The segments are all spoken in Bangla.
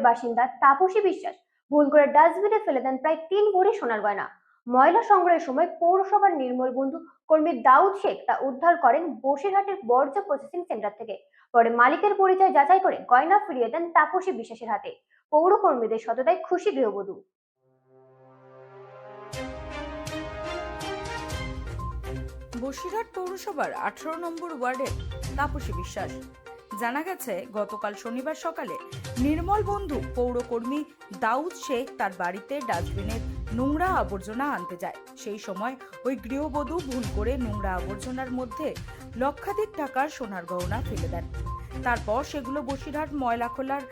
বাসিন্দা তাপসী বিশ্বাস ভুল করে ডাস্টবিনে ফেলে দেন প্রায় 3 ভরি সোনার গয়না। ময়লা সংগ্রহের সময় পৌরসভার নির্মল বন্ধু কর্মী দাউদ শেখ তা উদ্ধার করেন বসিরহাটের বর্জ্য প্রসেসিং সেন্টার থেকে। পরে মালিকের পরিচয় যাচাই করে গয়না ফিরিয়ে দেন তাপসী বিশ্বাসের হাতে। পৌর কর্মীদের সততায় খুশি গৃহবধূ। বসিরহাট পৌরসভার 18 নম্বর ওয়ার্ডের তাপসী বিশ্বাস। জানা গেছে, গতকাল শনিবার সকালে নির্মল বন্ধু পৌরকর্মী দাউদ শেখ তার বাড়িতে ডাস্টবিনের নোংরা আবর্জনা আনতে যায়। সেই সময় ওই গৃহবধূ ভুল করে নোংরা আবর্জনার মধ্যে লক্ষাধিক টাকার সোনার গহনা ফেলে দেন। তারপর সেগুলো বসিরহাট ময়লাখোলার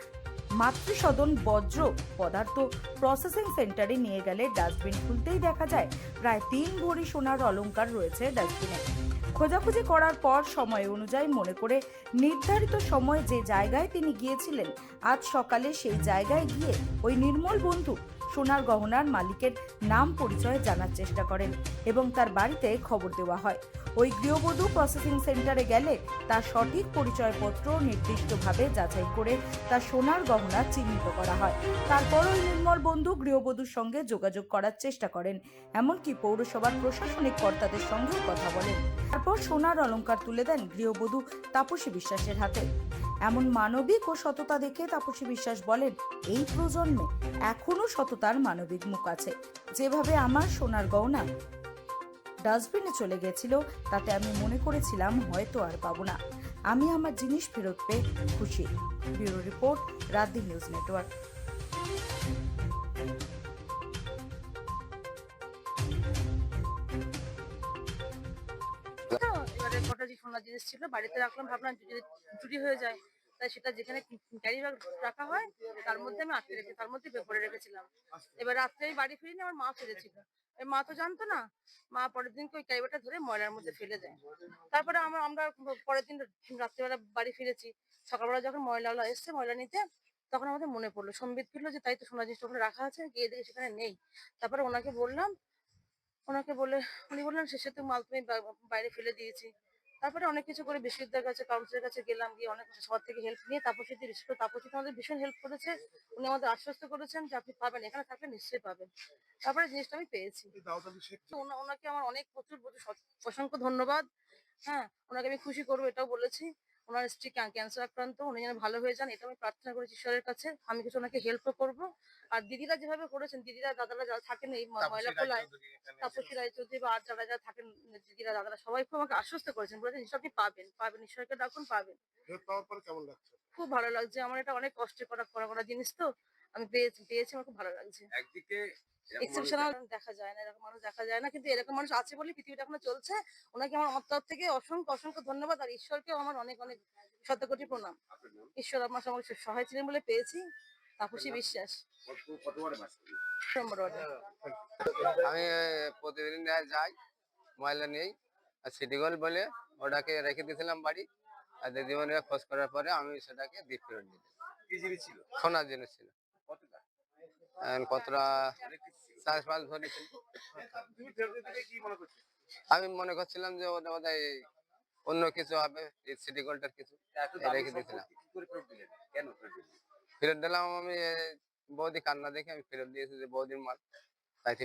মাতৃসদন বজ্র পদার্থ প্রসেসিং সেন্টারে নিয়ে গেলে ডাস্টবিন খুলতেই দেখা যায় প্রায় 3 ভরি সোনার অলংকার রয়েছে ডাস্টবিনে। খোঁজাখুঁজি করার পর সময় অনুযায়ী মনে করে নির্ধারিত সময় যে জায়গায় তিনি গিয়েছিলেন, আজ সকালে সেই জায়গায় গিয়ে ওই নির্মল বন্ধু সোনার গহনার মালিকের নাম পরিচয় জানার চেষ্টা করেন এবং তার বাড়িতে খবর দেওয়া হয়। ওই গৃহবধূ প্রসেসিং সেন্টারে গেলে তার সঠিক পরিচয়পত্র নির্দিষ্টভাবে যাচাই করে তার সোনার গহনা চিহ্নিত করা হয়। তারপর ওই নির্মল বন্ধু গৃহবধূর সঙ্গে যোগাযোগ করার চেষ্টা করেন, এমনকি পৌরসভার প্রশাসনিক কর্তাদের সঙ্গেও কথা বলেন। তারপর সোনার অলংকার তুলে দেন গৃহবধূ তাপসী বিশ্বাসের হাতে। এমন মানবিক ও সততা দেখে তাপসী বিশ্বাস বলেন, এই প্রজন্মে এখনো সততার মানবিক মুখ আছে। যেভাবে আমার সোনার গহনা ডাস্টবিনে চলে গেছিল, তাতে আমি মনে করেছিলাম হয়তো আর পাবো না। আমি আমার জিনিস ফেরত পেয়ে খুশি। Bureau report, রাতদিন news network. এবারে কটা যে সোনার জিনিস ছিল বাড়িতে রাখলাম, ভাবলাম যদি চুরি হয়ে যায়, তাই সেটা যেখানে ক্যারি ব্যাগ রাখা হয় তার মধ্যে আমি আটকে রেখে তার মধ্যে ভরে রেখেছিলাম। এবার রাত্রে আমি বাড়ি ফিরিনি, আমার মা ফিরেছিল। মা তো জানতো না, মা পরের দিনকে ওই ক্যারি ব্যাগটা ধরে ময়লার মধ্যে ফেলে দেয়। তারপরে আমরা পরের দিন রাত্রিবেলা বাড়ি ফিরেছি। সকালবেলা যখন ময়লাওয়ালা এসছে ময়লা নিতে, তখন আমাদের মনে পড়লো, সম্বিত ফিরলো যে তাই তো সোনার জিনিসটা ওখানে রাখা আছে, গিয়ে দেখি সেখানে নেই। তারপরে ওনাকে বলে উনি বললেন শেষে তো মাল তুমি বাইরে ফেলে দিয়েছি। তারপরে অনেক কিছু করে বিশ্ববিদ্যালয়ের কাছে, কাউন্সিলের কাছে গেলাম, গিয়ে অনেক সবার থেকে হেল্প নিয়ে তাপসীতে বিশেষ করে তাপসী আমাদের ভীষণ হেল্প করেছে। উনি আমাদের আশ্বস্ত করেছেন যে আপনি পাবেন, এখানে থাকলে নিশ্চয়ই পাবেন। তারপরে জিনিসটা আমি পেয়েছি। ওনাকে আমার অনেক প্রচুর অসংখ্য ধন্যবাদ। হ্যাঁ, ওনাকে আমি খুশি করবো এটাও বলেছি। ওনার স্ত্রী ক্যান্সার আক্রান্ত, উনি যেন ভালো হয়ে যান এটা আমি প্রার্থনা করেছি ঈশ্বরের কাছে। আমি কিছু ওনাকে হেল্পও করবো। আর দিদিরা যেভাবে করেছেন, দিদিরা দাদারা যারা থাকেন এই ময়লা খোলায়, তাপসী রায়চৌধুরী বা আর যারা যারা থাকেন দিদিরা দাদারা সবাই খুব আমাকে আশ্বস্ত করেছেন, বলেছেন ঈশ্বর আপনি পাবেন, ঈশ্বরকে ডাকুন, পাবেন। খুব ভালো লাগছে আমার, এটা অনেক কষ্টে করা জিনিস তো আমি পেয়েছি আমার খুব ভালো লাগছে। একদিকে এক্সেপশনাল দেখা যায় না, এরকম মানুষ দেখা যায় না, কিন্তু এরকম মানুষ আছে বলে পৃথিবীটা এখনো চলছে। ওনাকে আমার তরফ থেকে অসংখ্য ধন্যবাদ, আর ঈশ্বরকেও আমার অনেক অনেক শতকোটি প্রণাম। ঈশ্বর আমার সঙ্গে সহায় ছিলেন বলে পেয়েছি। তাপসী বিশ্বাস, আমি প্রতিদিন যাই ময়লা নেই, আর সিটি গোল্ড বলে ওটাকে রেখে দিয়েছিলাম বাড়ি। আর দিদিমণিরা খোঁজ করার পরে আমি সেটাকে দিয়ে ফেরত দিই। কি জিনিস ছিল? সোনার জিনিস ছিল। কতটা 4-5 ভরি ছিল। আমি মনে করছিলাম যে ওটা বোধহয় অন্য কিছু হবে, সিটি গোল্ডের কিছু রেখে দিয়েছিলাম। ফেরত দিলাম আমি, বৌদি কান্না দেখে আমি ফেরত দিয়েছি যে বৌদির মাল, তাই